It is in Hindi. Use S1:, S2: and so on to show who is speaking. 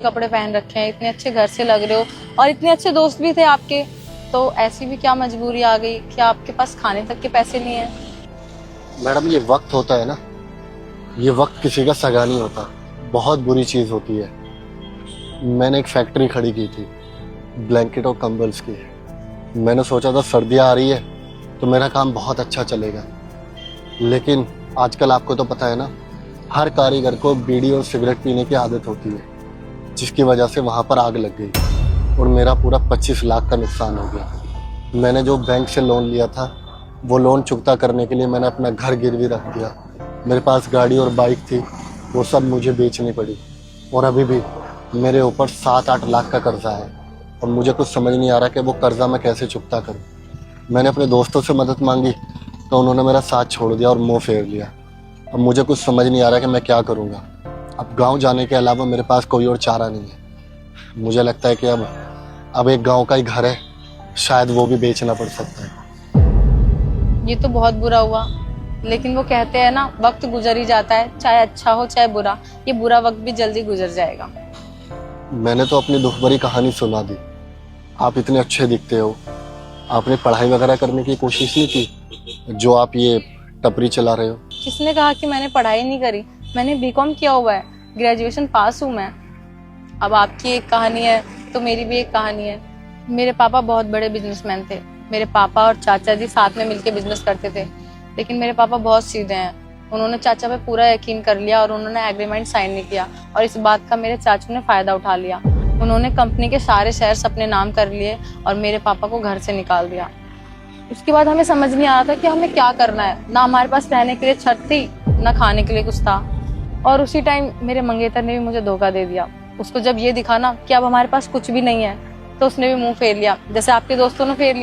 S1: कपड़े पहन रखे हैं, इतने अच्छे घर से लग रहे हो और इतने अच्छे दोस्त भी थे आपके, तो ऐसी भी क्या मजबूरी आ गई कि आपके पास खाने तक के पैसे नहीं है?
S2: मैडम ये वक्त होता है ना, ये वक्त किसी का सगा नहीं होता, बहुत बुरी चीज़ होती है। मैंने एक फैक्ट्री खड़ी की थी ब्लैंकेट और कंबल्स की। मैंने सोचा था सर्दियाँ आ रही है तो मेरा काम बहुत अच्छा चलेगा, लेकिन आजकल आपको तो पता है ना, हर कारीगर को बीड़ी और सिगरेट पीने की आदत होती है, जिसकी वजह से वहाँ पर आग लग गई और मेरा पूरा 25 लाख का नुकसान हो गया। मैंने जो बैंक से लोन लिया था वो लोन चुकता करने के लिए मैंने अपना घर गिरवी रख दिया। मेरे पास गाड़ी और बाइक थी, वो सब मुझे बेचनी पड़ी और अभी भी मेरे ऊपर 7-8 लाख का कर्जा है और मुझे कुछ समझ नहीं आ रहा कि वो कर्जा मैं कैसे चुकता करूं। मैंने अपने दोस्तों से मदद मांगी तो उन्होंने मेरा साथ छोड़ दिया और मुंह फेर लिया। अब मुझे कुछ समझ नहीं आ रहा कि मैं क्या करूंगा। अब गांव जाने के अलावा मेरे पास कोई और चारा नहीं है। मुझे लगता है कि अब एक गांव का ही घर है, शायद वो भी बेचना पड़ सकता है।
S1: ये तो बहुत बुरा हुआ, लेकिन वो कहते हैं ना, वक्त गुजर ही जाता है, चाहे अच्छा हो चाहे बुरा। ये बुरा वक्त भी जल्दी गुजर जाएगा।
S2: मैंने तो अपनी दुख भरी कहानी सुना दी। आप इतने अच्छे दिखते हो, आपने पढ़ाई वगैरह करने की कोशिश नहीं की जो आप ये टपरी चला रहे हो?
S1: किसने कहा कि मैंने पढ़ाई नहीं करी? मैंने बीकॉम किया हुआ है, ग्रेजुएशन पास हूँ मैं। अब आपकी एक कहानी है तो मेरी भी एक कहानी है। मेरे पापा बहुत बड़े बिजनेसमैन थे। मेरे पापा और चाचा जी साथ में मिलकर बिजनेस करते थे, लेकिन मेरे पापा बहुत सीधे हैं। उन्होंने चाचा पे पूरा यकीन कर लिया और उन्होंने एग्रीमेंट साइन नहीं किया, और इस बात का मेरे चाचू ने फायदा उठा लिया। उन्होंने कंपनी के सारे शेयर्स अपने नाम कर लिए और मेरे पापा को घर से निकाल दिया। उसके बाद हमें समझ नहीं आ रहा था कि हमें क्या करना है। ना हमारे पास रहने के लिए छत थी, ना खाने के लिए कुछ था। और उसी टाइम मेरे मंगेतर ने भी मुझे धोखा दे दिया। उसको जब ये दिखा ना कि अब हमारे पास कुछ भी नहीं है, तो उसने भी मुंह फेर लिया, जैसे आपके दोस्तों ने फेर लिया।